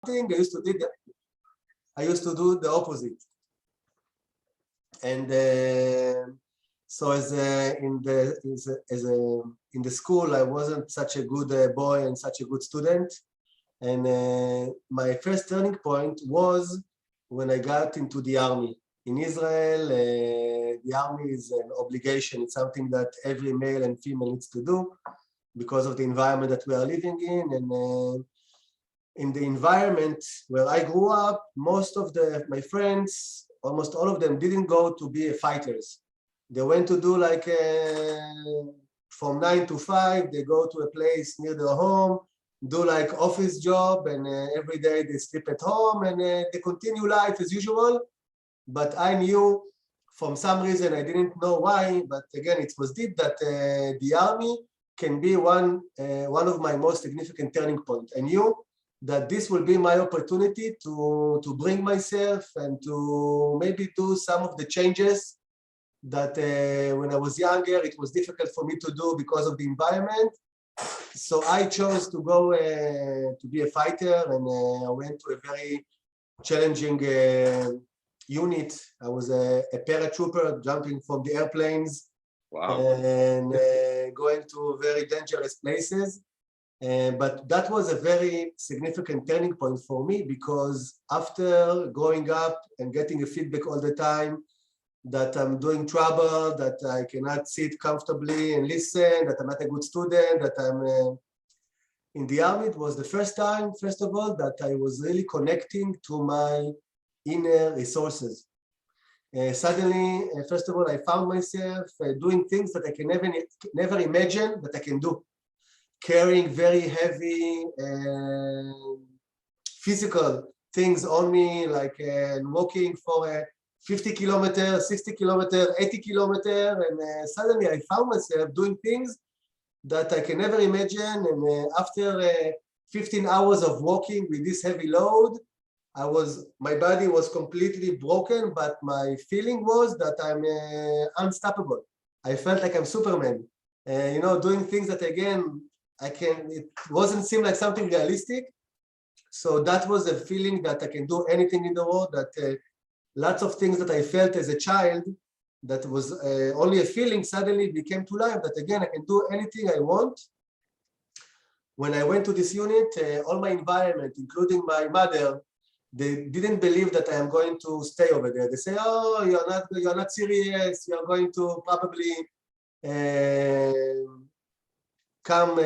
I used to do the opposite. And so in the school, I wasn't such a good boy and such a good student. And my first turning point was when I got into the army. In Israel, the army is an obligation. It's something that every male and female needs to do because of the environment that we are living in. And in the environment where I grew up, most of my friends, almost all of them, didn't go to be fighters. They went to do like from 9 to 5, they go to a place near their home, do like office job, and every day they sleep at home, and they continue life as usual. But I knew, from some reason, I didn't know why, but again, it was deep, that the army can be one of my most significant turning points. I knew that this will be my opportunity to bring myself and to maybe do some of the changes that when I was younger, it was difficult for me to do because of the environment. So I chose to go to be a fighter, and I went to a very challenging unit. I was a paratrooper, jumping from the airplanes. Wow. And going to very dangerous places. But that was a very significant turning point for me, because after growing up and getting a feedback all the time that I'm doing trouble, that I cannot sit comfortably and listen, that I'm not a good student, that I'm in the army, it was the first time, first of all, that I was really connecting to my inner resources. Suddenly, first of all, I found myself doing things that I can never imagine that I can do. Carrying very heavy physical things on me, like walking for 50 kilometers, 60 kilometers, 80 kilometers, and suddenly I found myself doing things that I can never imagine. And after 15 hours of walking with this heavy load, my body was completely broken, but my feeling was that I'm unstoppable. I felt like I'm Superman, doing things that, again, it wasn't seem like something realistic. So that was a feeling that I can do anything in the world, that lots of things that I felt as a child, that was only a feeling, suddenly became to life, that again, I can do anything I want. When I went to this unit, all my environment, including my mother, they didn't believe that I am going to stay over there. They say, oh, you're not serious, you're going to probably come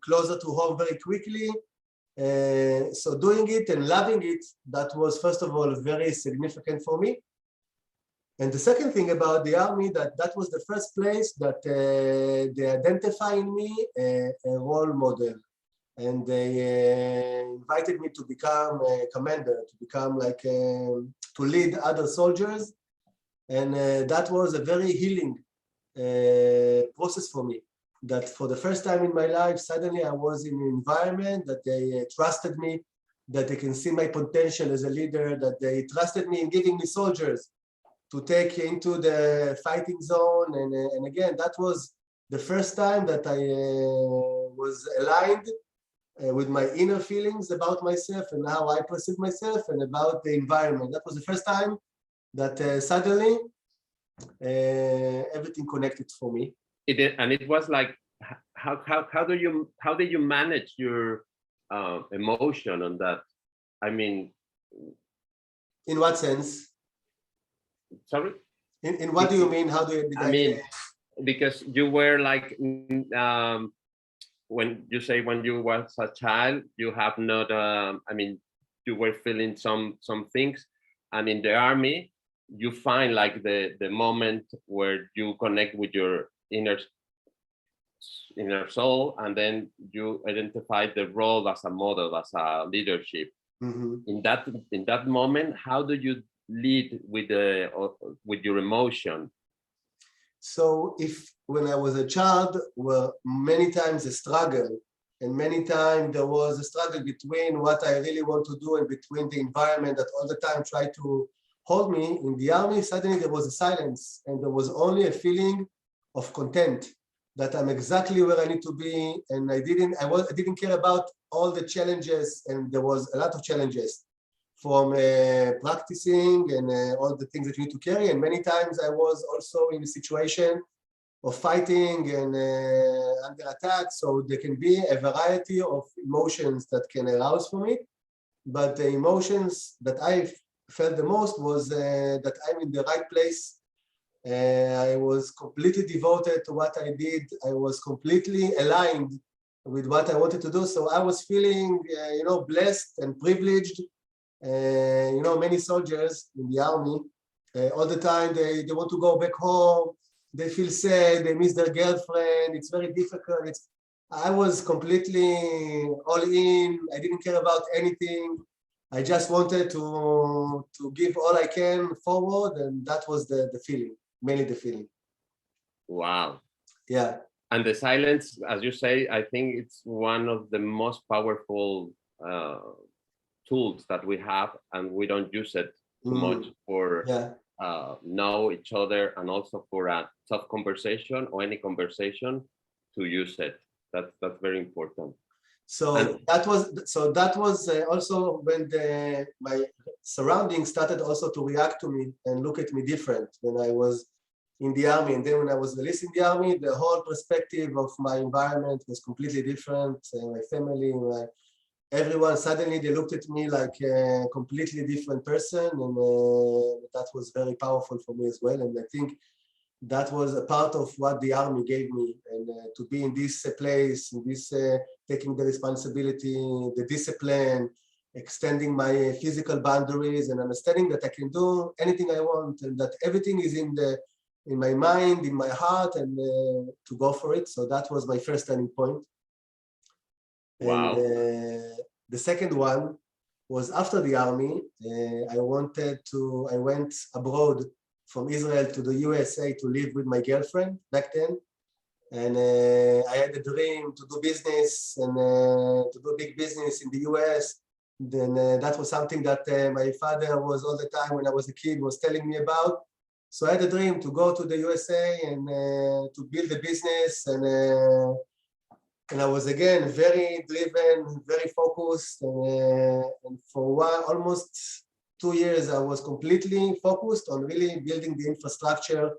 closer to home very quickly. So doing it and loving it, that was, first of all, very significant for me. And the second thing about the army, that was the first place that they identify in me a role model. And they invited me to become a commander, to become like, to lead other soldiers. And that was a very healing process for me. That for the first time in my life, suddenly I was in an environment that they trusted me, that they can see my potential as a leader, that they trusted me in giving me soldiers to take into the fighting zone. And again, that was the first time that I was aligned with my inner feelings about myself and how I perceive myself and about the environment. That was the first time that suddenly everything connected for me. It was like, how did you manage your emotion on that? I mean, in what sense? Sorry? In what do you mean? How do you? I mean, because you were like, when you say when you was a child, you have not. I mean, you were feeling some things, and in the army, you find like the moment where you connect with your inner soul, and then you identify the role as a model, as a leadership. Mm-hmm. In that moment, how do you lead with your emotion? So when I was a child, were many times a struggle, and many times there was a struggle between what I really want to do and between the environment that all the time tried to hold me. In the army, suddenly there was a silence, and there was only a feeling of content, that I'm exactly where I need to be, and I didn't care about all the challenges, and there was a lot of challenges from practicing and all the things that you need to carry. And many times I was also in a situation of fighting and under attack. So there can be a variety of emotions that can arouse for me. But the emotions that I felt the most was that I'm in the right place. I was completely devoted to what I did. I was completely aligned with what I wanted to do. So I was feeling, blessed and privileged. Many soldiers in the army, all the time they want to go back home. They feel sad. They miss their girlfriend. It's very difficult. I was completely all in. I didn't care about anything. I just wanted to give all I can forward, and that was the feeling, mainly the feeling. Wow. Yeah. And the silence, as you say, I think it's one of the most powerful tools that we have, and we don't use it too much for know each other, and also for a tough conversation or any conversation to use it. That's very important. So that was also when my surroundings started also to react to me and look at me different when I was in the army. And then when I was released in the army, the whole perspective of my environment was completely different. My family, everyone, suddenly they looked at me like a completely different person, and that was very powerful for me as well. And I think that was a part of what the army gave me, and to be in this place, in this taking the responsibility, the discipline, extending my physical boundaries, and understanding that I can do anything I want, and that everything is in my mind, in my heart, and to go for it. So that was my first turning point. Wow. And the second one was after the army. I went abroad from Israel to the USA to live with my girlfriend back then. And I had a dream to do business and to do big business in the US. Then that was something that my father was all the time when I was a kid was telling me about. So I had a dream to go to the USA and to build a business, and I was again very driven, very focused, and for almost 2 years I was completely focused on really building the infrastructure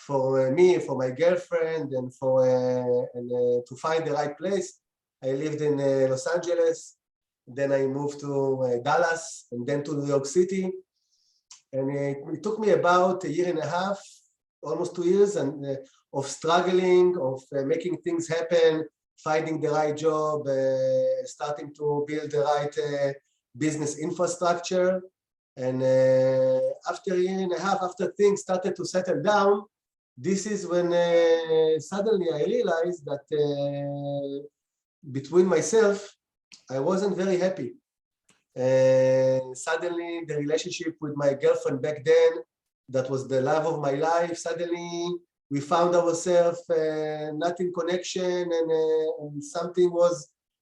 for me, for my girlfriend, and to find the right place. I lived in Los Angeles, then I moved to Dallas, and then to New York City. And it took me about 1.5 years, almost 2 years, and of struggling, of making things happen, finding the right job, starting to build the right business infrastructure. And after 1.5 years, after things started to settle down, this is when suddenly I realized that between myself, I wasn't very happy. Suddenly the relationship with my girlfriend back then, that was the love of my life, suddenly we found ourselves not in connection, and something was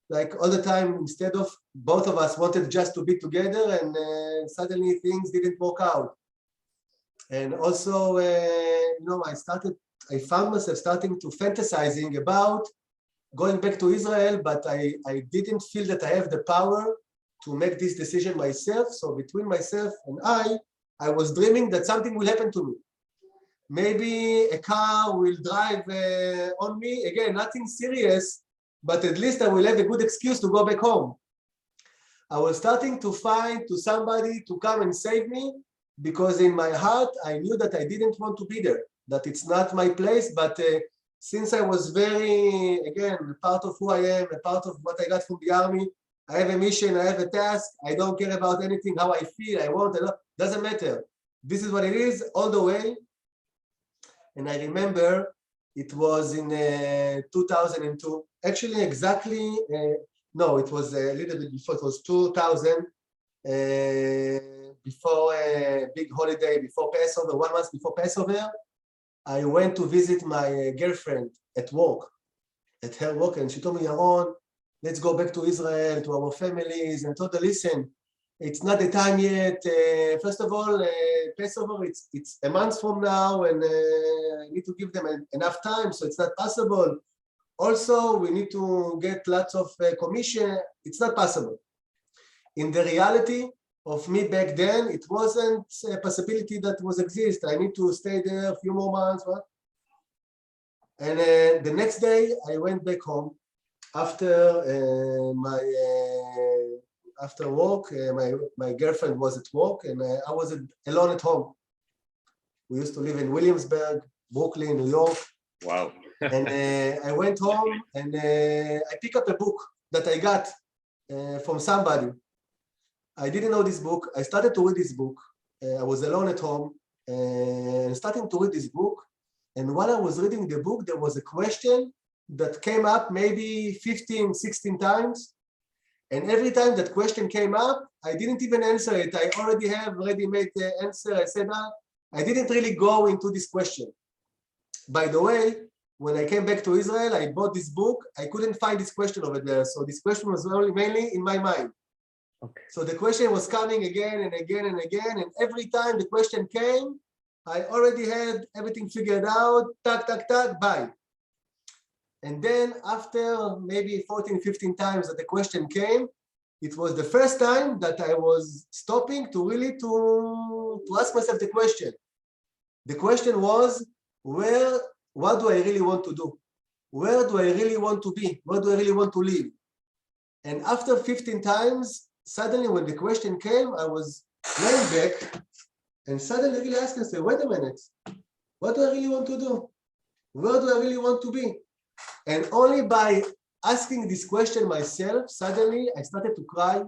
like all the time, instead of both of us wanted just to be together, and suddenly things didn't work out. And also, I found myself starting to fantasizing about going back to Israel, but I didn't feel that I have the power to make this decision myself. So between myself and I was dreaming that something will happen to me. Maybe a car will drive on me, again, nothing serious, but at least I will have a good excuse to go back home. I was starting to find to somebody to come and save me, because in my heart, I knew that I didn't want to be there, that it's not my place. But since I was very, again, a part of who I am, a part of what I got from the army, I have a mission, I have a task, I don't care about anything, how I feel, I want, doesn't matter. This is what it is all the way. And I remember it was in 2002, actually exactly, no, it was a little bit before, it was 2000, before a big holiday, before Passover, 1 month before Passover, I went to visit my girlfriend at her work, and she told me, Yaron, let's go back to Israel, to our families. And I told her, listen, it's not the time yet. First of all, Passover, it's a month from now, and I need to give them enough time, so it's not possible. Also, we need to get lots of commission. It's not possible. In the reality of me back then, it wasn't a possibility that was exist. I need to stay there a few more months. What? And the next day, I went back home after after work. My girlfriend was at work, and I was alone at home. We used to live in Williamsburg, Brooklyn, New York. Wow. And I went home and I picked up a book that I got from somebody. I didn't know this book. I started to read this book. I was alone at home and starting to read this book. And while I was reading the book, there was a question that came up maybe 15, 16 times. And every time that question came up, I didn't even answer it. I already made the answer. I said, I didn't really go into this question. By the way, when I came back to Israel, I bought this book. I couldn't find this question over there. So this question was mainly in my mind. Okay. So the question was coming again and again and again. And every time the question came, I already had everything figured out, tack, tack, tack, bye. And then after maybe 14, 15 times that the question came, it was the first time that I was stopping to really to ask myself the question. The question was, what do I really want to do? Where do I really want to be? Where do I really want to live? And after 15 times, suddenly when the question came, I was laying back and suddenly really asked myself, wait a minute, what do I really want to do? Where do I really want to be? And only by asking this question myself, suddenly I started to cry.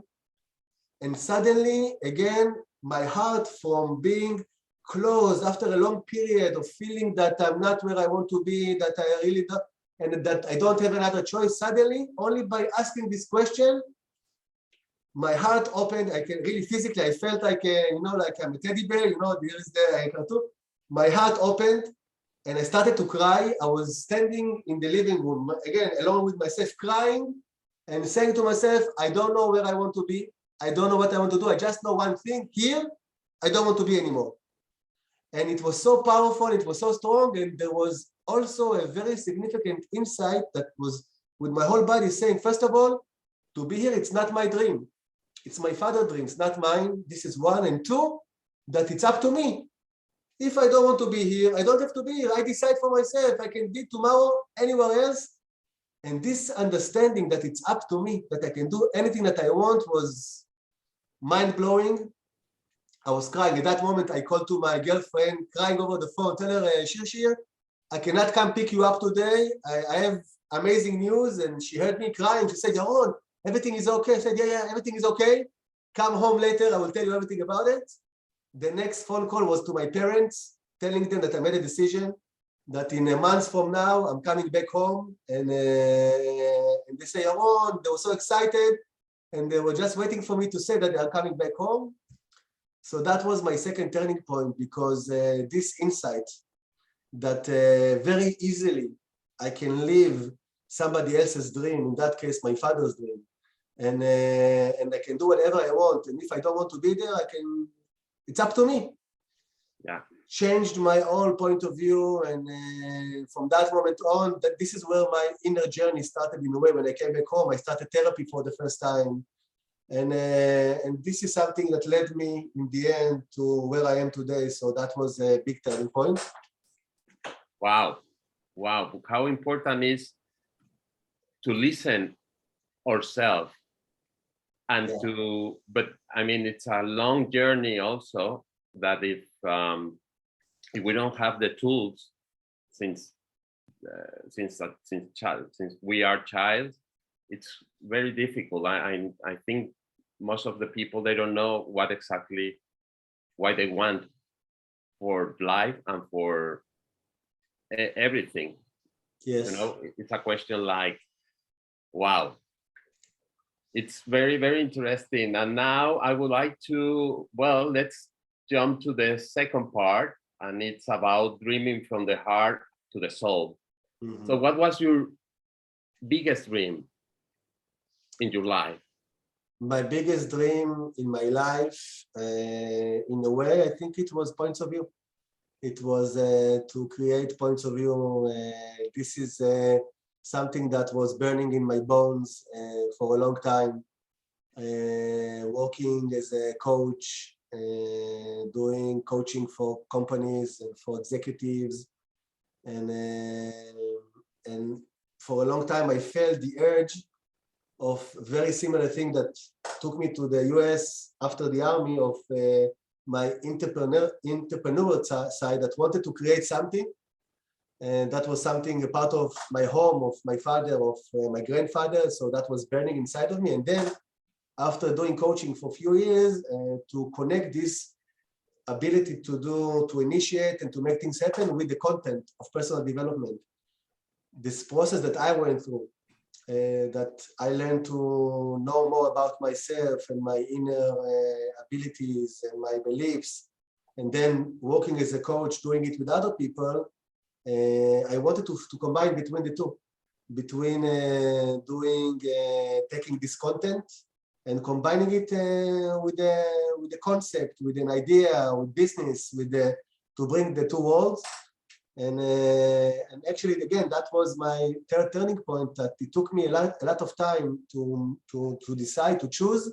And suddenly, again, my heart from being closed after a long period of feeling that I'm not where I want to be, that I really don't, and that I don't have another choice, suddenly, only by asking this question, my heart opened. I can really physically, I felt like, like I'm a teddy bear, there is the cartoon. My heart opened and I started to cry. I was standing in the living room, again, alone with myself, crying and saying to myself, I don't know where I want to be. I don't know what I want to do. I just know one thing, here, I don't want to be anymore. And it was so powerful, it was so strong, and there was also a very significant insight that was with my whole body saying, first of all, to be here, it's not my dream. It's my father's dream, it's not mine. This is one. And two, that it's up to me. If I don't want to be here, I don't have to be here. I decide for myself. I can be tomorrow anywhere else. And this understanding that it's up to me, that I can do anything that I want was mind-blowing. I was crying. At that moment, I called to my girlfriend, crying over the phone, tell her, Shir, I cannot come pick you up today. I have amazing news. And she heard me crying. She said, Yaron, everything is okay. I said, yeah, everything is okay. Come home later. I will tell you everything about it. The next phone call was to my parents, telling them that I made a decision, that in a month from now, I'm coming back home. And they say, Yaron, they were so excited. And they were just waiting for me to say that they are coming back home. So that was my second turning point, because this insight that very easily I can live somebody else's dream, in that case, my father's dream, and I can do whatever I want. And if I don't want to be there, it's up to me. Yeah. Changed my own point of view. And from that moment on, this is where my inner journey started in a way. When I came back home, I started therapy for the first time. And this is something that led me in the end to where I am today. So that was a big turning point. Wow. Wow. How important is to listen ourselves and but I mean, it's a long journey also, that if we don't have the tools since we are child, it's very difficult. I think most of the people, they don't know what they want for life and for everything. Yes. It's a question like, wow. It's very, very interesting. And now I would like to, let's jump to the second part, and it's about dreaming from the heart to the soul. Mm-hmm. So what was your biggest dream in your life? My biggest dream in my life, in a way, I think it was points of view. It was to create points of view. This is something that was burning in my bones for a long time. Working as a coach, doing coaching for companies and for executives, and for a long time I felt the urge of very similar thing that took me to the US after the army, of my entrepreneurial side that wanted to create something. And that was something a part of my home, of my father, of my grandfather. So that was burning inside of me. And then after doing coaching for a few years, to connect this ability to initiate and to make things happen with the content of personal development. This process that I went through, that I learned to know more about myself and my inner abilities and my beliefs, and then working as a coach, doing it with other people, I wanted to combine between the two, between taking this content and combining it with the concept, with an idea, with business, to bring the two worlds. And actually, again, that was my third turning point, that it took me a lot of time to decide, to choose,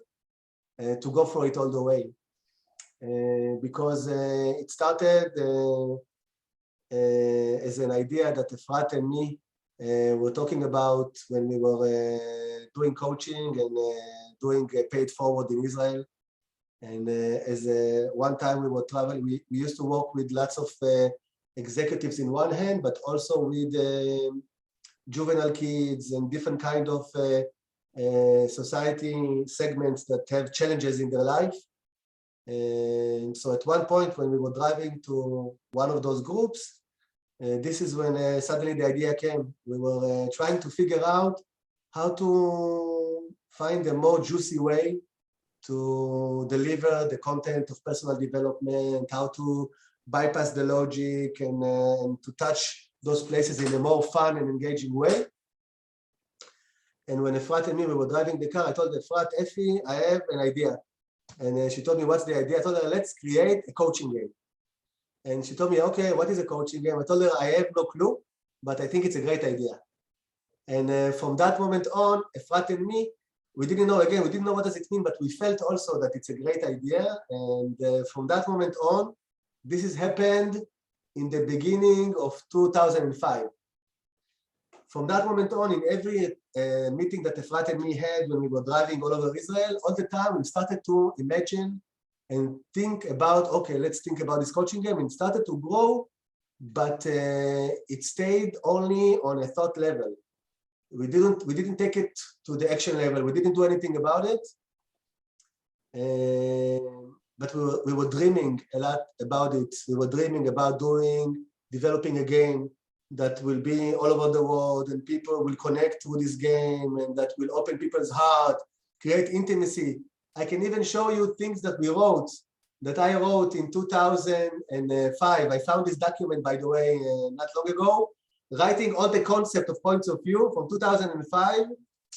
to go for it all the way. Because it started as an idea that Efrat and me were talking about when we were doing coaching and doing paid forward in Israel. And one time we were traveling, we used to work with lots of executives in one hand, but also with juvenile kids and different kind of society segments that have challenges in their life. And so at one point when we were driving to one of those groups, this is when suddenly the idea came. We were trying to figure out how to find a more juicy way to deliver the content of personal development, how to bypass the logic and to touch those places in a more fun and engaging way. And when Efrat and me, we were driving the car, I told Efrat, Effie, I have an idea. And she told me, what's the idea? I told her, let's create a coaching game. And she told me, okay, what is a coaching game? I told her, I have no clue, but I think it's a great idea. And from that moment on, Efrat and me, we didn't know what does it mean, but we felt also that it's a great idea. And from that moment on, this has happened in the beginning of 2005. From that moment on, in every meeting that Efrat and me had when we were driving all over Israel, all the time we started to imagine and think about, okay, let's think about this coaching game, and started to grow, but it stayed only on a thought level. We didn't take it to the action level. We didn't do anything about it. But we were dreaming a lot about it. We were dreaming about developing a game that will be all over the world, and people will connect through this game, and that will open people's heart, create intimacy. I can even show you things that I wrote in 2005. I found this document, by the way, not long ago, writing all the concept of points of view from 2005,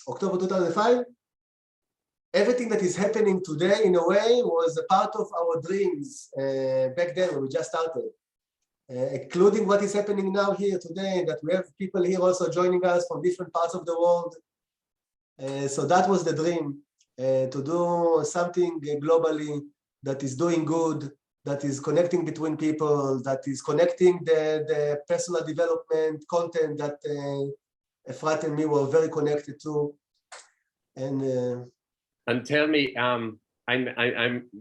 October 2005. Everything that is happening today, in a way, was a part of our dreams back then when we just started. Including what is happening now here today, that we have people here also joining us from different parts of the world. So that was the dream, to do something globally that is doing good, that is connecting between people, that is connecting the personal development content that Efrat and me were very connected to. And tell me, I'm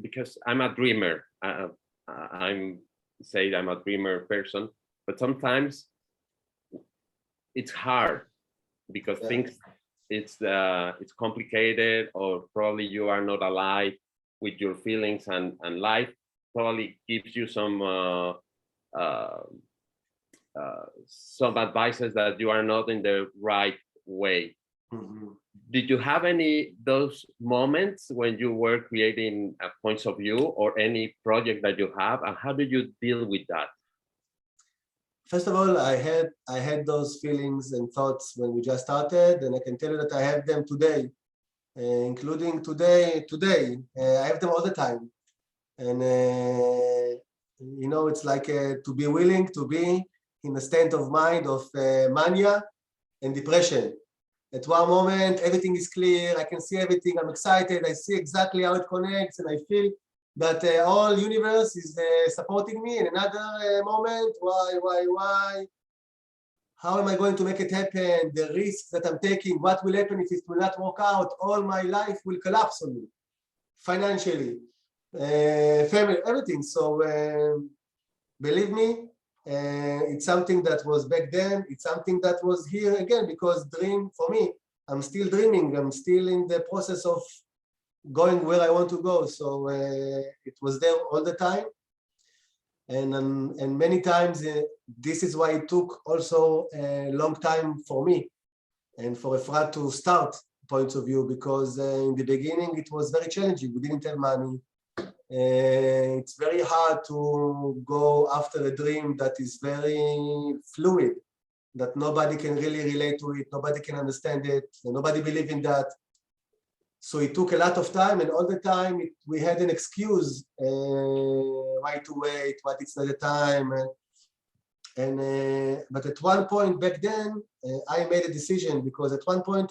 because I'm a dreamer. I'm a dreamer person, but sometimes it's hard because things it's complicated, or probably you are not alive with your feelings, and life probably gives you some advices that you are not in the right way. Mm-hmm. Did you have those moments when you were creating points of view or any project that you have, and how did you deal with that? First of all, I had those feelings and thoughts when we just started, and I can tell you that I have them today, including today. I have them all the time, and You know, it's like to be willing to be in a state of mind of mania and depression. At one moment, everything is clear. I can see everything. I'm excited. I see exactly how it connects, and I feel that all universe is supporting me. In another moment, why? How am I going to make it happen? The risks that I'm taking, what will happen if it will not work out? All my life will collapse on me, financially, family, everything. So believe me, it's something that was back then. It's something that was here again, because dream for me, I'm still dreaming. I'm still in the process of going where I want to go. So it was there all the time. And many times, this is why it took also a long time for me and for Efrat to start points of view, because in the beginning it was very challenging. We didn't have money. It's very hard to go after a dream that is very fluid, that nobody can really relate to it, nobody can understand it, and nobody believes in that. So it took a lot of time, and all the time we had an excuse why to wait, what it's not the time. But at one point back then, I made a decision, because at one point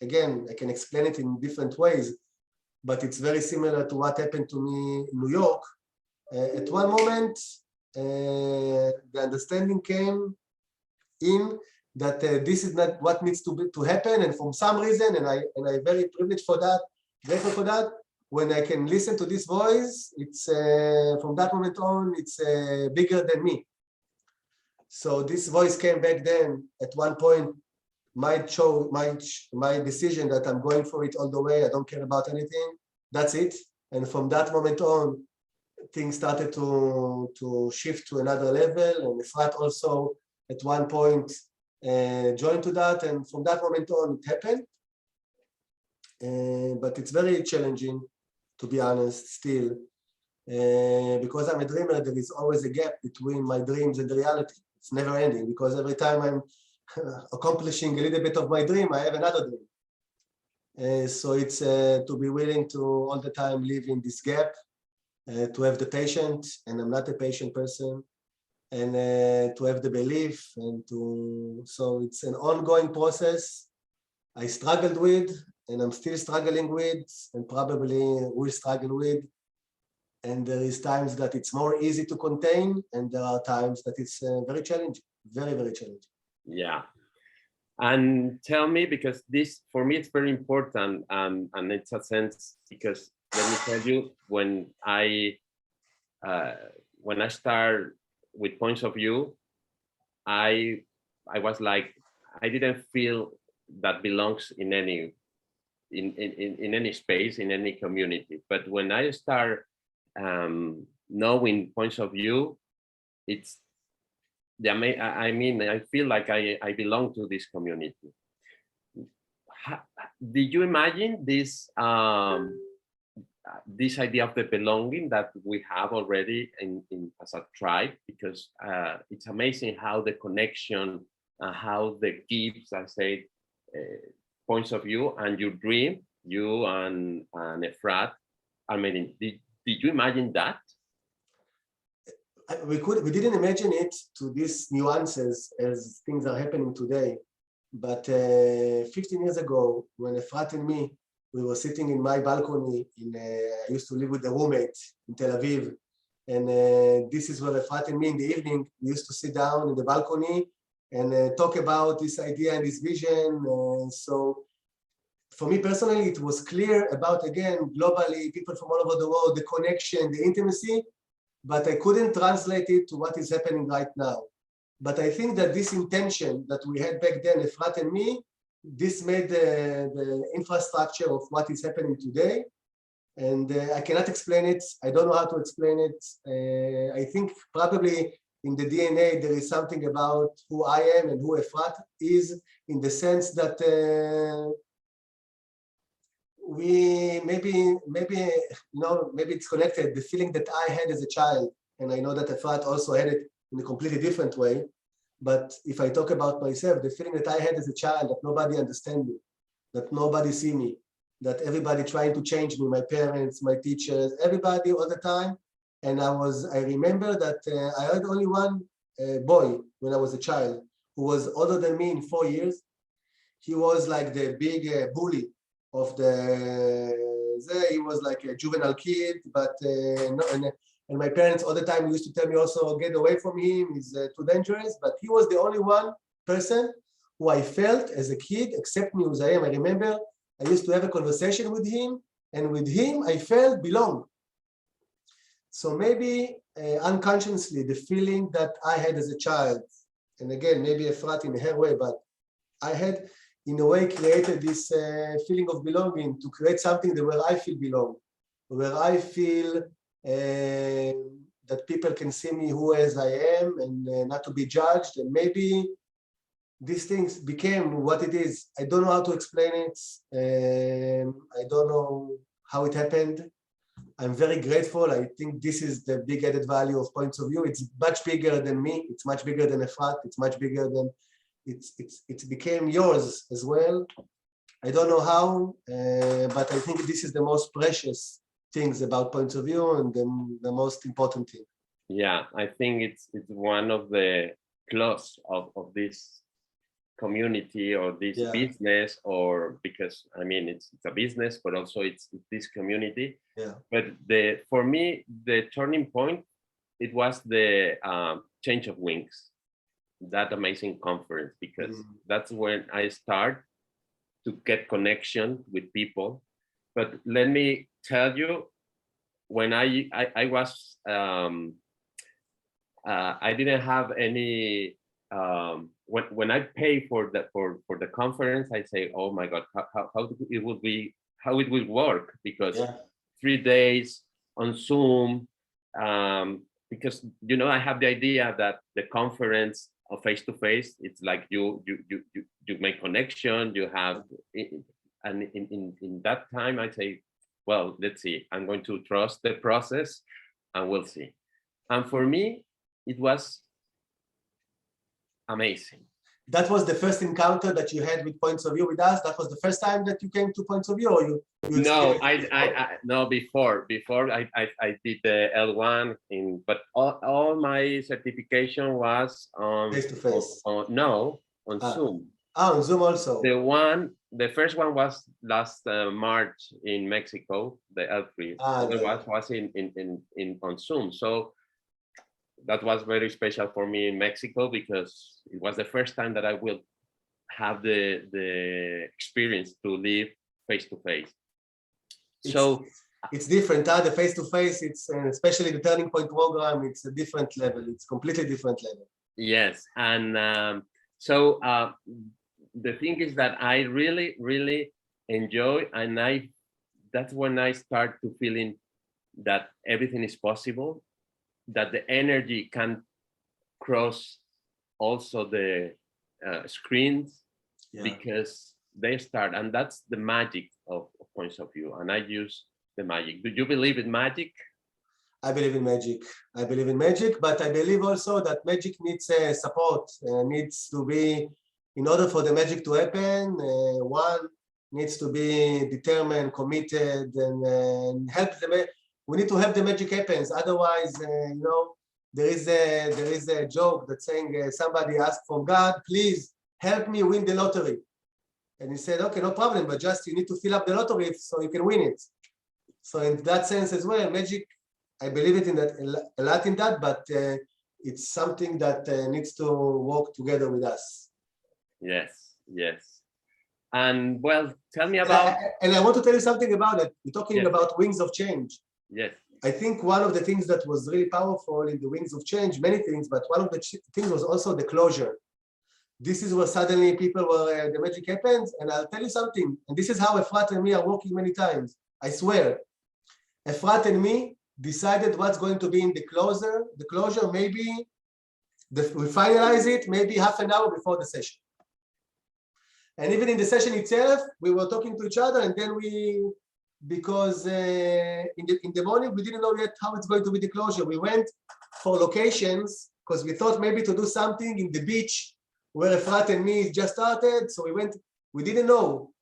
again, I can explain it in different ways, but it's very similar to what happened to me in New York. At one moment, the understanding came in that this is not what needs to happen, and for some reason, and I'm very privileged for that, grateful for that. When I can listen to this voice, it's from that moment on, it's bigger than me. So this voice came back then. At one point, my decision that I'm going for it all the way. I don't care about anything. That's it. And from that moment on, things started to shift to another level. And Efrat also, at one point, joined to that. And from that moment on, it happened. But it's very challenging, to be honest, still. Because I'm a dreamer, there is always a gap between my dreams and the reality. It's never ending, because every time I'm accomplishing a little bit of my dream, I have another dream. So it's to be willing to all the time live in this gap, to have the patience, and I'm not a patient person, and to have the belief, and so it's an ongoing process I struggled with, and I'm still struggling with, and probably will struggle with. And there is times that it's more easy to contain, and there are times that it's very challenging, very, very challenging. Yeah. And tell me, because this, for me, it's very important, and it's a sense, because let me tell you, when I start with points of view, I was like, I didn't feel that belongs in any space, in any community. But when I start knowing points of view, it's I mean, I feel like I belong to this community. Did you imagine this this idea of the belonging that we have already as a tribe? Because it's amazing how the connection, how the gifts, I say, points of view and your dream, you and Efrat, I mean, did you imagine that? We didn't imagine it to these nuances as things are happening today. But 15 years ago, when Efrat and me, we were sitting in my balcony. I used to live with a roommate in Tel Aviv. And this is where Efrat and me in the evening, we used to sit down in the balcony and talk about this idea and this vision. So for me personally, it was clear about, again, globally, people from all over the world, the connection, the intimacy, but I couldn't translate it to what is happening right now. But I think that this intention that we had back then, Efrat and me, this made the infrastructure of what is happening today. And I cannot explain it. I don't know how to explain it. I think probably in the DNA, there is something about who I am and who Efrat is, in the sense that we maybe it's connected, the feeling that I had as a child, and I know that Efrat also had it in a completely different way. But if I talk about myself, the feeling that I had as a child, that nobody understands me, that nobody see me, that everybody trying to change me, my parents, my teachers, everybody all the time. And I remember that I had only one boy when I was a child who was older than me in 4 years. He was like the big bully of he was like a juvenile kid, but and my parents all the time used to tell me also, get away from him, he's too dangerous. But he was the only one person who I felt as a kid, except me, I remember I used to have a conversation with him, and with him I felt belong. So maybe unconsciously, the feeling that I had as a child, and again, maybe Efrat in her way, but I had in a way created this feeling of belonging to create something that where I feel belong, where I feel that people can see me who as I am and not to be judged. And maybe these things became what it is. I don't know how to explain it. I don't know how it happened. I'm very grateful. I think this is the big added value of points of view. It's much bigger than me. It's much bigger than Efrat. It's much bigger than, it became yours as well. I don't know how, but I think this is the most precious things about points of view and the most important thing. Yeah, I think it's one of the plus of this community or this business, or because I mean it's a business, but also it's this community. Yeah. But for me the turning point, it was the change of wings, that amazing conference, because that's when I start to get connection with people. But let me tell you, when I was I didn't have any when I pay for the conference, I say, oh my God, how it will be, how it will work, because 3 days on Zoom, because I have the idea that the conference of face-to-face, it's like you make connection, you have, and in that time I say, well, let's see, I'm going to trust the process and we'll see. And for me, it was amazing. That was the first encounter that you had with points of view with us? That was the first time that you came to points of view, or you no, no, before I did the L1 but all my certification was on face-to-face. No, on Zoom. On Zoom also. The first one was last March in Mexico, the L3. Otherwise was in on Zoom. So that was very special for me in Mexico, because it was the first time that I will have the experience to live face-to-face. So it's different. The face-to-face, it's especially the Turning Point program, it's a different level. It's completely different level. Yes, and so the thing is that I really, really enjoy, and that's when I start to feeling that everything is possible, that the energy can cross also the screens, because they start, and that's the magic of points of view. And I use the magic. Do you believe in magic? I believe in magic. I believe in magic, but I believe also that magic needs support, needs to be, in order for the magic to happen, one needs to be determined, committed, and help the. We need to help the magic happens. Otherwise, there is a joke that's saying somebody asked from God, please help me win the lottery. And he said, okay, no problem, but just you need to fill up the lottery so you can win it. So in that sense as well, magic, I believe it in that a lot in that, but it's something that needs to work together with us. Yes, yes. And well, tell me about. And I want to tell you something about it. We're talking about wings of change. Yes. I think one of the things that was really powerful in the wings of change, many things, but one of the things was also the closure. This is where suddenly people were, the magic happens. And I'll tell you something, and this is how Efrat and me are working many times. I swear, Efrat and me decided what's going to be in the closure. The closure, maybe we finalize it maybe half an hour before the session. And even in the session itself, we were talking to each other, and then because in the morning, we didn't know yet how it's going to be the closure. We went for locations because we thought maybe to do something in the beach where Efrat and me just started. So we didn't know.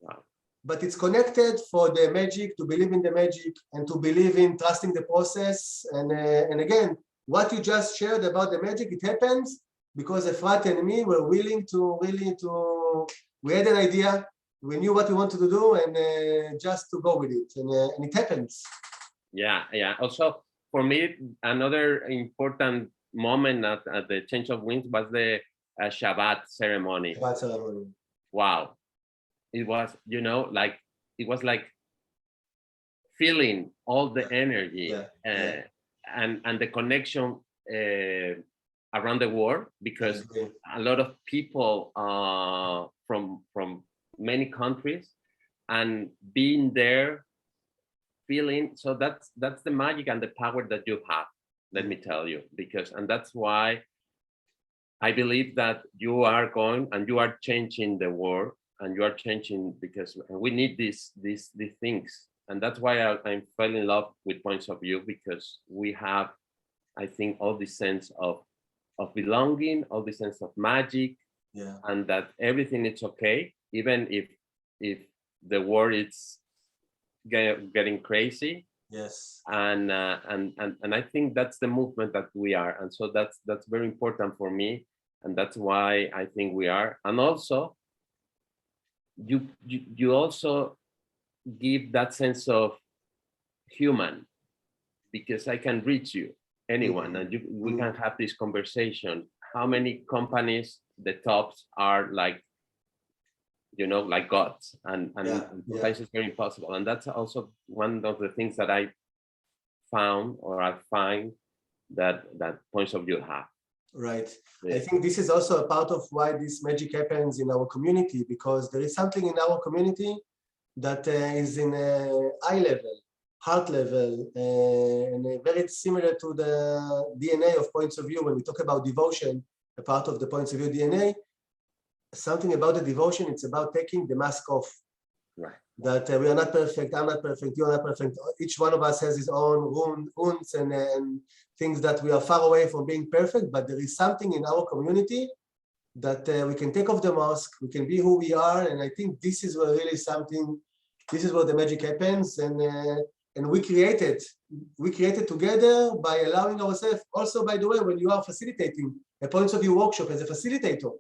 Wow. but it's connected for the magic, to believe in the magic and to believe in trusting the process. And again, what you just shared about the magic, it happens because Efrat and me were willing to we had an idea, we knew what we wanted to do, and just to go with it, and it happens. Yeah, yeah. Also, for me, another important moment at the Change of Winds was the Shabbat ceremony. Shabbat ceremony. Wow. It was, you know, like, it was like feeling all the energy and the connection around the world, because a lot of people from many countries, and being there, feeling. So that's the magic and the power that you have, let me tell you, and that's why I believe that you are going and you are changing the world, and you are changing, because we need these things. And that's why I fell in love with Points of View, because we have, I think, all this sense of belonging, all this sense of magic, and that everything is okay, even if the world is getting crazy. Yes. And I think that's the movement that we are, and so that's very important for me, and that's why I think we are. And also, you also give that sense of human, because I can reach you, anyone, and we can have this conversation. How many companies, the tops, are like, you know, like gods, and sometimes it's very impossible. And that's also one of the things that I found, or I find, that Points of View have. Right. I think this is also a part of why this magic happens in our community, because there is something in our community that is in a eye level, heart level, and very similar to the DNA of Points of View. When we talk about devotion, a part of the Points of View DNA, something about the devotion, it's about taking the mask off. Right. That we are not perfect, I'm not perfect, you're not perfect. Each one of us has his own wounds and things that we are far away from being perfect, but there is something in our community that we can take off the mask, we can be who we are, and I think this is where really something, this is where the magic happens, and we create it together by allowing ourselves. Also, by the way, when you are facilitating a Points of View workshop as a facilitator,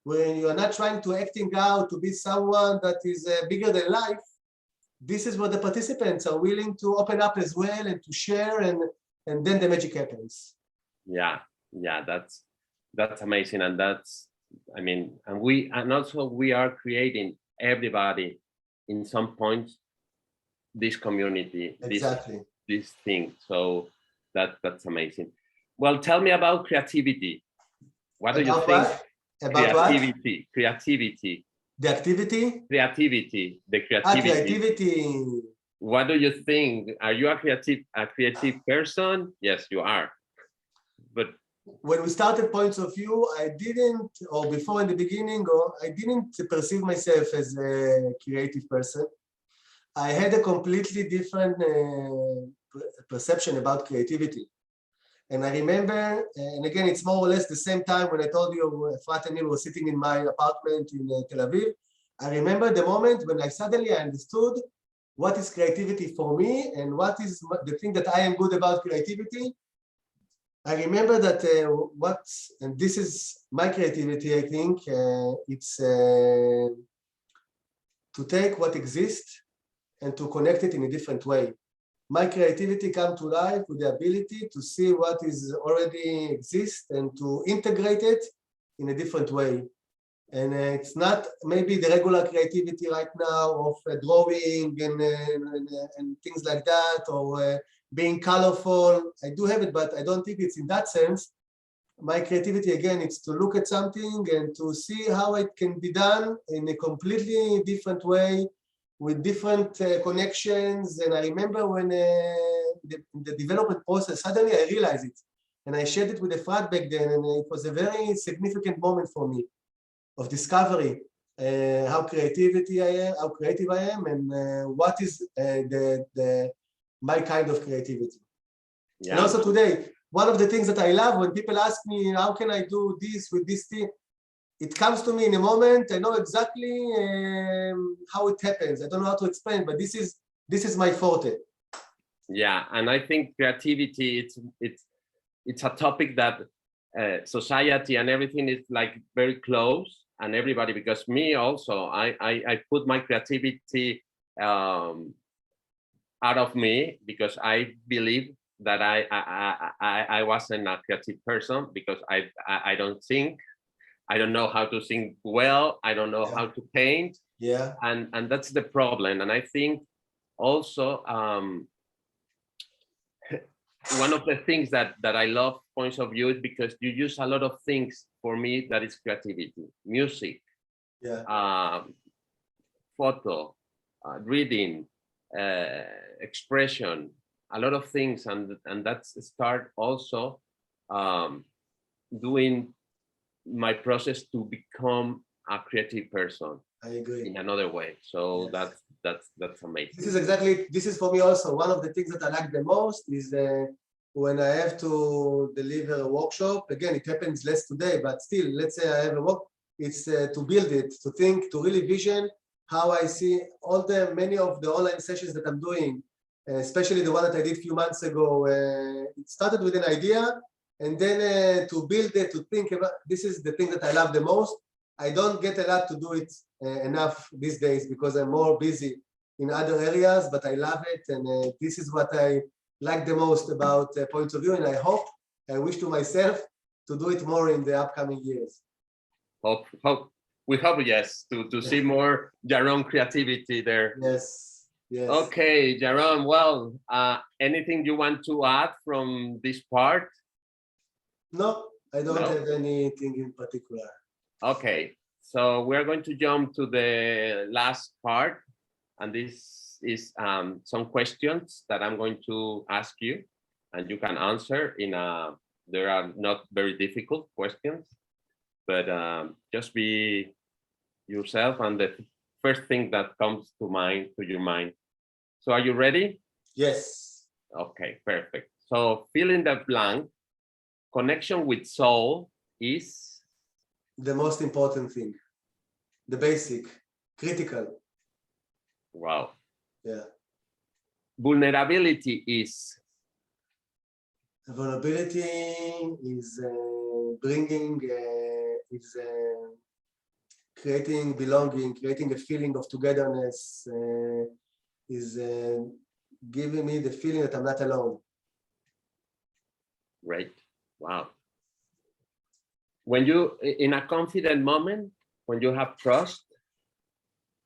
when you are not trying to acting out to be someone that is bigger than life, this is where the participants are willing to open up as well and to share, and then the magic happens. Yeah, that's amazing, and that's, I mean, and also we are creating, everybody in some points, this community, exactly, this thing. So that's amazing. Well, tell me about creativity. What do you think? What? About creativity, what? Creativity. The activity? Creativity, the creativity. Creativity. What do you think? Are you a creative person? Yes, you are. But when we started Points of View, I didn't, or before in the beginning, or I didn't perceive myself as a creative person. I had a completely different perception about creativity. And I remember, and again, it's more or less the same time when I told you Efrat and me were sitting in my apartment in Tel Aviv. I remember the moment when I suddenly understood what is creativity for me and what is the thing that I am good about creativity. I remember that and this is my creativity, I think, it's to take what exists and to connect it in a different way. My creativity comes to life with the ability to see what is already exists and to integrate it in a different way. And it's not maybe the regular creativity right now of drawing and things like that, or being colorful. I do have it, but I don't think it's in that sense. My creativity, again, it's to look at something and to see how it can be done in a completely different way, with different connections. And I remember when the development process, suddenly I realized it. And I shared it with Efrat back then, and it was a very significant moment for me of discovery, how creative I am, and what is my kind of creativity. Yeah. And also today, one of the things that I love when people ask me, how can I do this with this thing? it comes to me in a moment. I know exactly how it happens. I don't know how to explain, but this is my forte. Yeah, and I think creativity, it's a topic that society and everything is like very close, and everybody, because me also, I put my creativity out of me, because I believe that I wasn't a creative person, because I don't think, I don't know how to sing well, I don't know how to paint. Yeah. And that's the problem. And I think also one of the things that I love points of view is because you use a lot of things for me that is creativity, music, photo, reading, expression, a lot of things, and that's start also doing my process to become a creative person. I agree. In another way. So that's amazing. This is for me also one of the things that I like the most is when I have to deliver a workshop. Again, it happens less today, but still, let's say I have a work, it's to build it, to think, to really vision how I see many of the online sessions that I'm doing, especially the one that I did a few months ago. It started with an idea, and then to build it, to think about, this is the thing that I love the most. I don't get a lot to do it enough these days because I'm more busy in other areas, but I love it, and this is what I like the most about Point of View, and I wish to myself to do it more in the upcoming years. We hope, yes, to see more Yaron creativity there. Yes. Okay, Yaron, well, anything you want to add from this part? No, I don't have anything in particular. Okay, so we're going to jump to the last part, and this is some questions that I'm going to ask you, and you can answer there are not very difficult questions, but just be yourself and the first thing that comes to your mind. So are you ready? Yes. Okay, perfect. So fill in the blank. Connection with soul is? The most important thing, the basic, critical. Wow. Yeah. Vulnerability is? Vulnerability is creating belonging, creating a feeling of togetherness, is giving me the feeling that I'm not alone. Great. Wow. When you, in a confident moment, when you have trust,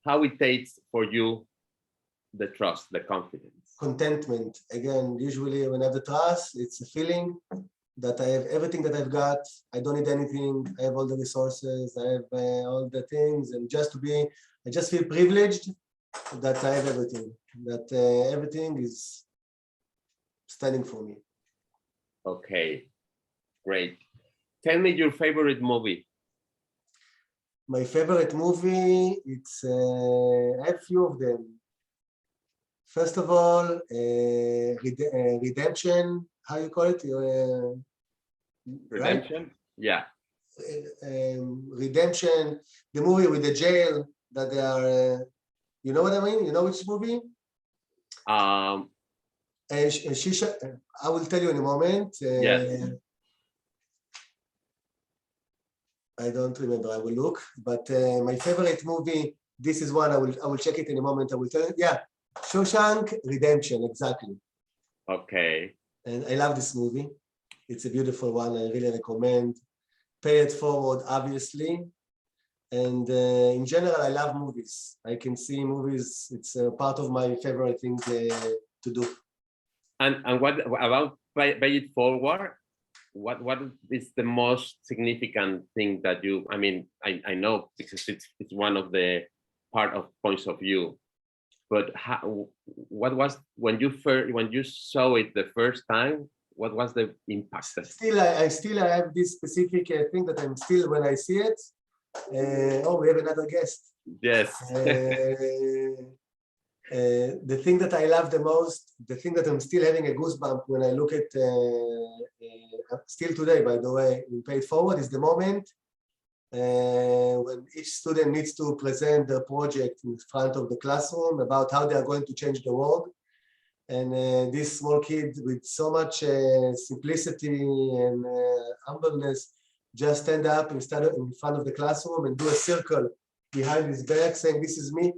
how it takes for you the trust, the confidence? Contentment. Again, usually when I have the trust, it's a feeling that I have everything that I've got. I don't need anything. I have all the resources. I have all the things, and I just feel privileged that I have everything. That everything is standing for me. Okay, great. Tell me your favorite movie. My favorite movie, I have a few of them. First of all, Redemption, how you call it? Redemption? Right? Yeah. Redemption, the movie with the jail that they are, you know what I mean? You know which movie? I will tell you in a moment. Yes. I don't remember. I will look. But my favorite movie, this is one. I will check it in a moment. I will tell you. Yeah, Shawshank Redemption. Exactly. Okay. And I love this movie. It's a beautiful one. I really recommend. Pay it forward, obviously. And in general, I love movies. I can see movies. It's part of my favorite thing to do. And what about Pay It Forward? What is the most significant thing that you? I mean, I know because it's one of the part of points of view. But what was when you saw it the first time? What was the impact? Still, I have this specific thing that I'm still when I see it. Oh, we have another guest. Yes. The thing that I love the most, the thing that I'm still having a goosebump when I look at, still today, by the way, in Pay It Forward, is the moment when each student needs to present their project in front of the classroom about how they are going to change the world. And this small kid with so much simplicity and humbleness just stand up instead of in front of the classroom and do a circle behind his back saying, this is me,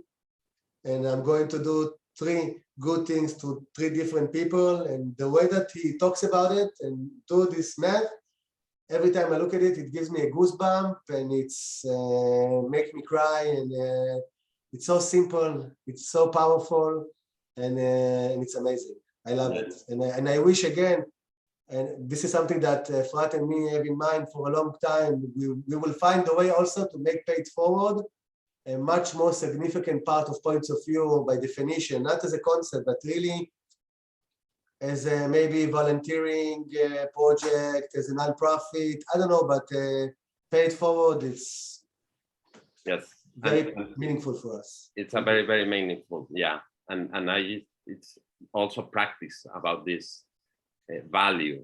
and I'm going to do 3 good things to 3 different people. And the way that he talks about it and do this math, every time I look at it, it gives me a goosebump, and it's make me cry, and it's so simple, it's so powerful, and it's amazing. I love it, and I wish again, and this is something that Frat and me have in mind for a long time. We will find a way also to make Pay It Forward a much more significant part of points of view by definition, not as a concept, but really as a maybe volunteering project, as a non-profit. I don't know, but Pay It Forward, it's very meaningful for us. It's a very, very meaningful, yeah. And it's also practice about this value.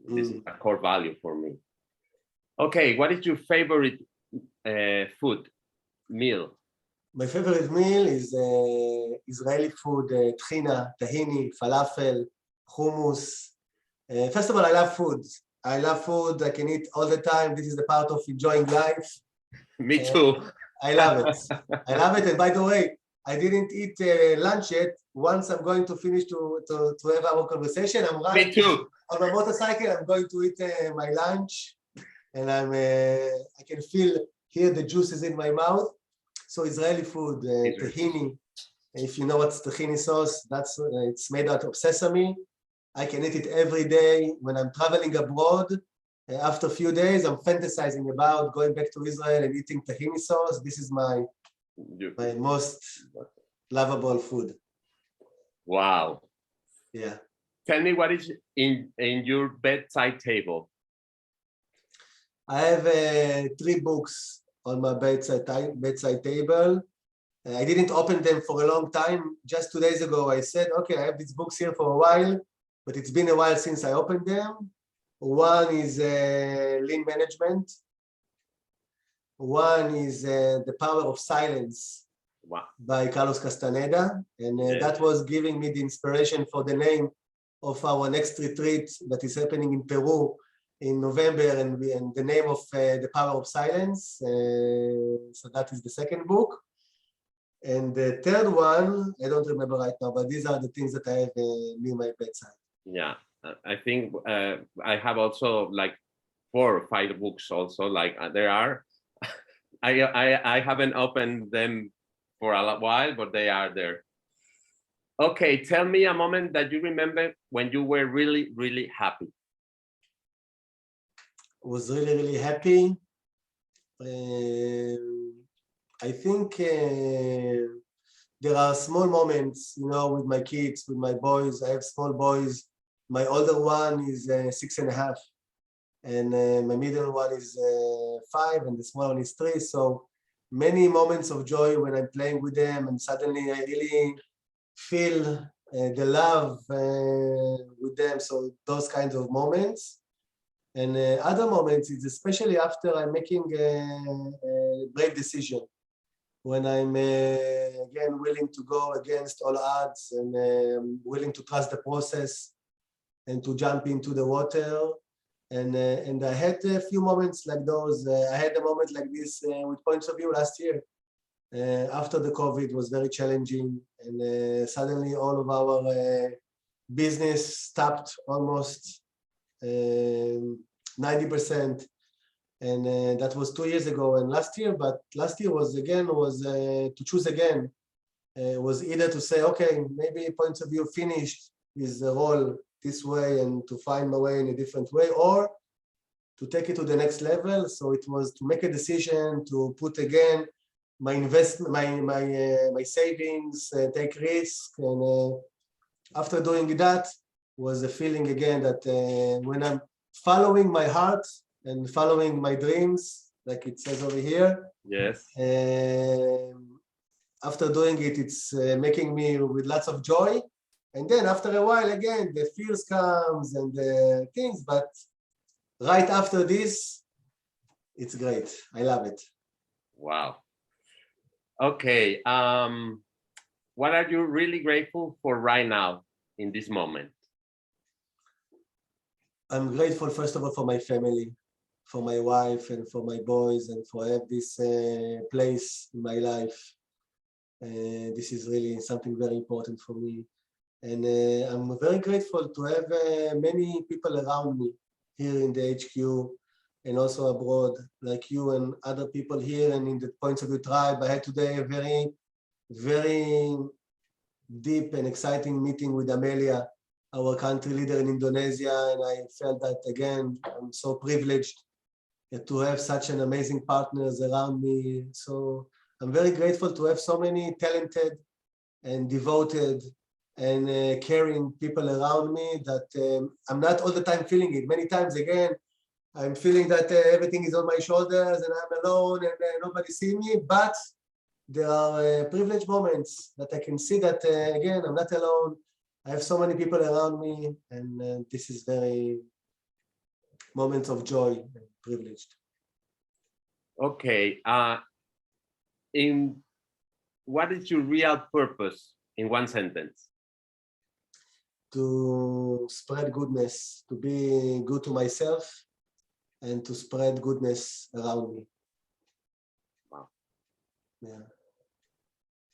This is a core value for me. Okay, what is your favorite food? Meal? My favorite meal is Israeli food, tahini, falafel, hummus. First of all, I love food. I love food. I can eat all the time. This is the part of enjoying life. Me too. I love it. I love it. And by the way, I didn't eat lunch yet. Once I'm going to finish to have our conversation, I'm running. Me too. On my motorcycle, I'm going to eat my lunch, and I can hear the juices in my mouth. So Israeli food, tahini. If you know what's tahini sauce, it's made out of sesame. I can eat it every day. When I'm traveling abroad, after a few days, I'm fantasizing about going back to Israel and eating tahini sauce. This is my most lovable food. Wow. Yeah. Tell me what is in your bedside table. I have 3 books on my bedside table. I didn't open them for a long time. Just 2 days ago, I said, okay, I have these books here for a while, but it's been a while since I opened them. One is Lean Management. One is The Power of Silence by Carlos Castaneda. And that was giving me the inspiration for the name of our next retreat that is happening in Peru in November, and the name of The Power of Silence. So that is the second book. And the third one, I don't remember right now, but these are the things that I have near my bedside. Yeah, I think I have also like 4 or 5 books also, like there are. I haven't opened them for a while, but they are there. Okay, tell me a moment that you remember when you were really, really happy. Was really, really happy. I think there are small moments, you know, with my kids, with my boys. I have small boys. My older one is 6.5, and my middle one is 5, and the small one is 3. So many moments of joy when I'm playing with them, and suddenly I really feel the love with them. So those kinds of moments. And other moments is especially after I'm making a brave decision, when I'm again willing to go against all odds and willing to trust the process and to jump into the water. And I had a few moments like those. I had a moment like this with Points of View last year. After the COVID was very challenging, and suddenly all of our business stopped almost 90%, and that was 2 years ago and last year. But last year was to choose again. Was either to say, okay, maybe Points of View finished his role this way and to find my way in a different way, or to take it to the next level. So it was to make a decision to put again my investment, my savings, take risk. And after doing that, was a feeling again that when I'm following my heart and following my dreams, like it says over here. Yes. After doing it, it's making me with lots of joy. And then after a while, again, the fears comes and the things. But right after this, It's great. I love it. Wow. Okay. What are you really grateful for right now in this moment? I'm grateful, first of all, for my family, for my wife and for my boys, and for have this place in my life. This is really something very important for me. And I'm very grateful to have many people around me here in the HQ and also abroad, like you and other people here and in the Points of View tribe. I had today a very, very deep and exciting meeting with Amelia, our country leader in Indonesia, and I felt that, again, I'm so privileged to have such an amazing partners around me. So I'm very grateful to have so many talented and devoted and caring people around me that I'm not all the time feeling it. Many times, again, I'm feeling that everything is on my shoulders and I'm alone and nobody see me, but there are privileged moments that I can see that, again, I'm not alone. I have so many people around me, and this is very moments of joy and privileged. Okay. In what is your real purpose in one sentence? To spread goodness, to be good to myself, and to spread goodness around me. Wow. Yeah.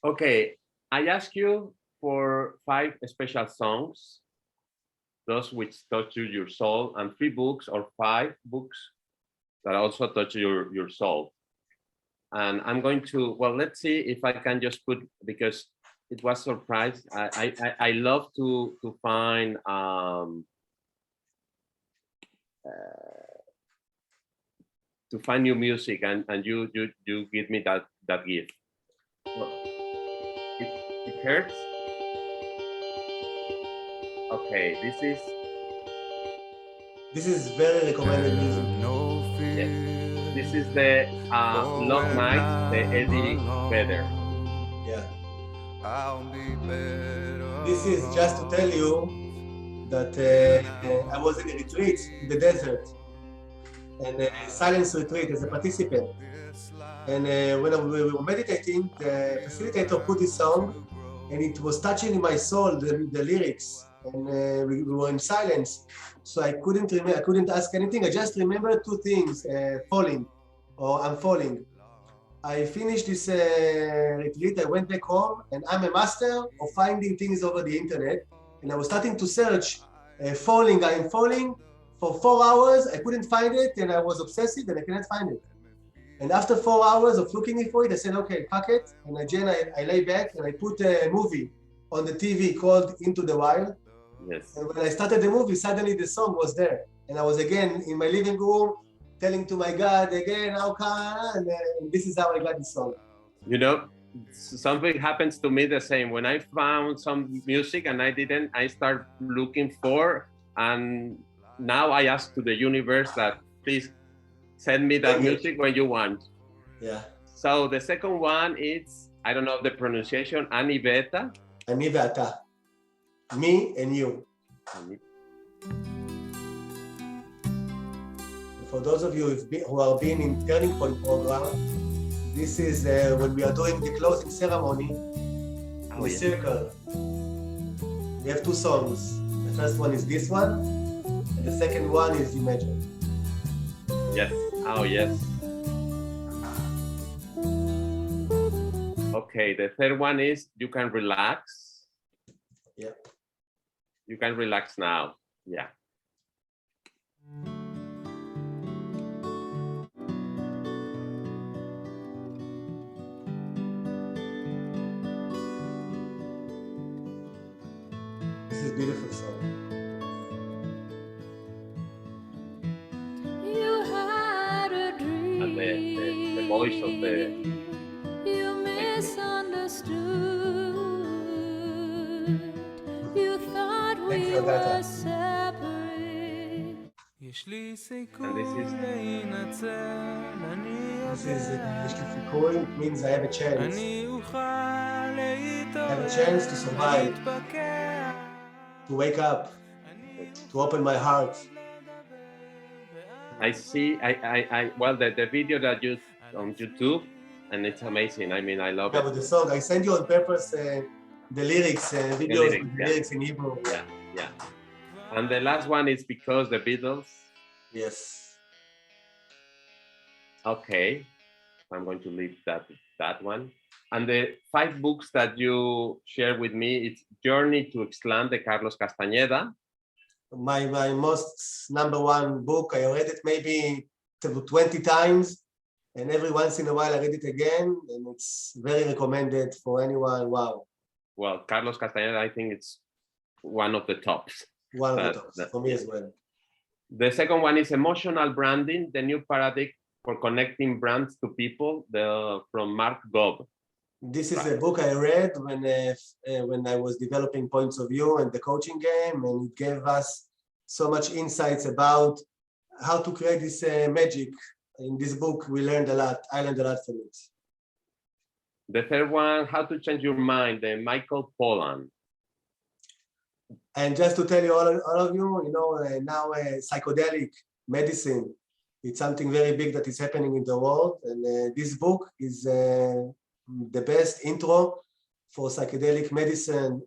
Okay, I ask you for 5 special songs, those which touch your soul, and 3 books or 5 books that also touch your soul. And I'm going to, well, let's see if I can just put, because it was a surprise. I love to find new music, and you give me that gift. Well, it hurts. Okay, this is very recommended music. Yes. This is the Long Night, the Eddie Vedder. Yeah. This is just to tell you that I was in a retreat in the desert, and a silence retreat as a participant. And when we were meditating, the facilitator put this song, and it was touching my soul, the lyrics, and we were in silence. So I couldn't ask anything. I just remember 2 things: falling, or I'm falling. I finished this retreat. I went back home, and I'm a master of finding things over the internet. And I was starting to search falling. I am falling for 4 hours. I couldn't find it, and I was obsessive, and I cannot find it. And after 4 hours of looking for it, I said, okay, fuck it. And again, I lay back and I put a movie on the TV called Into the Wild. Yes. And when I started the movie, suddenly the song was there. And I was again in my living room, telling to my God again, how come? And this is how I got the song. You know, something happens to me the same. When I found some music and I start looking for, and now I ask to the universe that please send me that music when you want. Yeah. So the second one is, I don't know the pronunciation, Ani Beta. Ani Ve'ata. Me and you. For those of you who are being in Turning Point program, this is when we are doing the closing ceremony. We circle. We have 2 songs. The first one is this one, and the second one is Imagine. Yes. Oh, yes. Okay, the third one is You Can Relax. Yeah. You can relax now. Yeah. This is a beautiful song. You had a dream. And the voice of the You misunderstood. You thought we were separate. and this is יש לי סיכוי, it means I have a chance. I have a chance to survive, to wake up, to open my heart, I see. Well, the video that you on YouTube, and it's amazing. I mean, I love it. With the song, I sent you on purpose the lyrics, videos lyrics, with the yeah. lyrics in Hebrew. Yeah, yeah. And the last one is Because the Beatles. Yes. Okay, I'm going to leave that one. And the 5 books that you share with me, it's Journey to Ixtlan de Carlos Castañeda. My most #1 book. I read it maybe 20 times, and every once in a while I read it again, and it's very recommended for anyone. Wow. Well, Carlos Castañeda, I think it's one of the tops. One of the tops for me as well. The second one is Emotional Branding, the New Paradigm for Connecting Brands to People, from Mark Gobb. This is a book I read when I was developing points of view and the coaching game, and it gave us so much insights about how to create this magic. In this book, we learned a lot. I learned a lot from it. The third one, How to Change Your Mind, the Michael Pollan. And just to tell you, all of you, now psychedelic medicine, it's something very big that is happening in the world. And this book is the best intro for psychedelic medicine,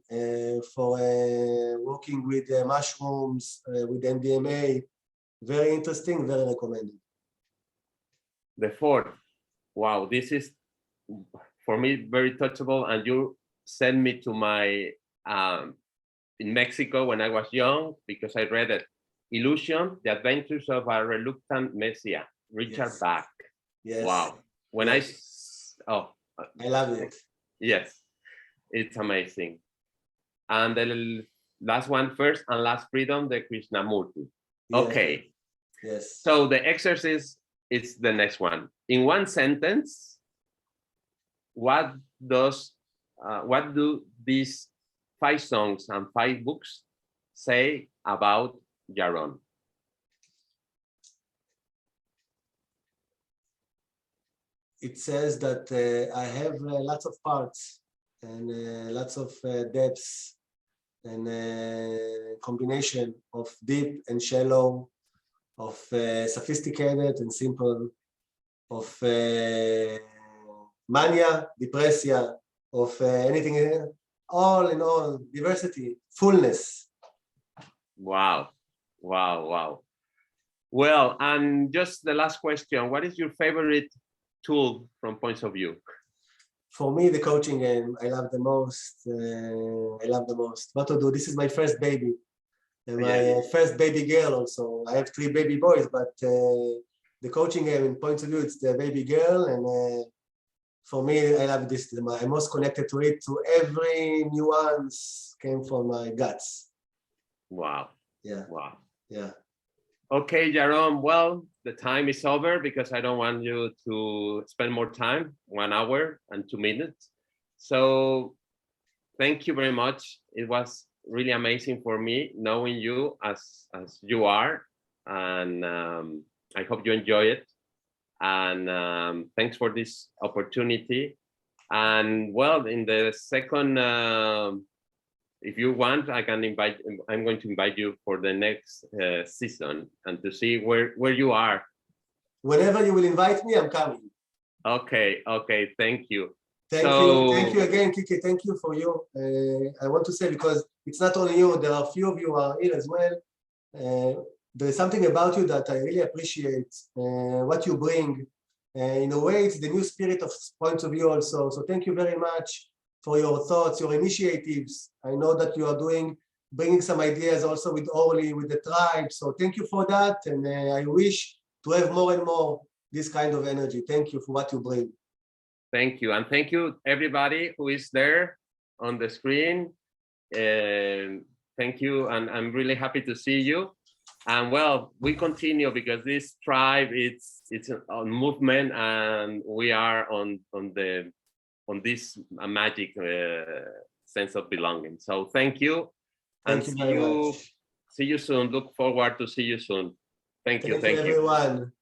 for working with mushrooms, with MDMA. Very interesting, very recommended. The fourth, wow, this is, for me, very touchable. And you sent me to my, in Mexico when I was young, because I read it. Illusion, The Adventures of a Reluctant Messiah, Richard Bach. Yes. Wow. When I love it. Yes, it's amazing. And the last one, First and Last Freedom, the Krishnamurti. Yes. Okay. Yes. So the exercise is the next one. In one sentence, what do these 5 songs and 5 books say about Yaron? It says that I have lots of parts and lots of depths and combination of deep and shallow, of sophisticated and simple, of mania, depressia, of anything, all in all, diversity, fullness. Wow, wow, wow. Well, and just the last question, what is your favorite tool from points of view? For me, the coaching game, I love the most. I love the most. What to do? This is my first baby. And my first baby girl also. I have 3 baby boys, but the coaching game in points of view, it's the baby girl. And for me, I love this. I'm most connected to it. To every nuance came from my guts. Wow. Yeah. Wow. Yeah. Okay, Yaron, well, the time is over because I don't want you to spend more time, 1 hour and 2 minutes. So thank you very much. It was really amazing for me knowing you as you are. And I hope you enjoy it. And thanks for this opportunity. And well, in the second, if you want, I'm going to invite you for the next season and to see where you are. Whenever you will invite me, I'm coming. Okay, thank you. Thank you again, Kiki. Thank you for you. I want to say, because it's not only you, there are a few of you are here as well. There is something about you that I really appreciate, what you bring. In a way, it's the new spirit of points of view also. So thank you very much for your thoughts, your initiatives. I know that you are bringing some ideas also with Orly, with the tribe. So thank you for that. And I wish to have more and more this kind of energy. Thank you for what you bring. Thank you. And thank you, everybody who is there on the screen. Thank you. And I'm really happy to see you. And well, we continue because this tribe, it's a movement, and we are on this magic sense of belonging. So thank you. And Thank you very much. See you soon. Look forward to see you soon. Thank you. Thank you, everyone.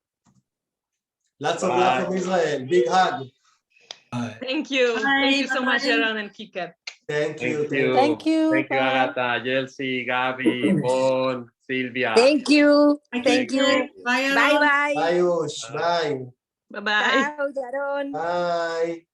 Lots of love from Israel. Big hug. Thank you. Thank you so much, Yaron and Kike. Thank you. Thank you, Agatha, Chelsea, Gabi, Bon. Silvia. Thank you. Thank Thank you. you. Bye, Bye Yaron. bye. Bye, Ush. Bye. Bye-bye. Ciao, Yaron. Bye.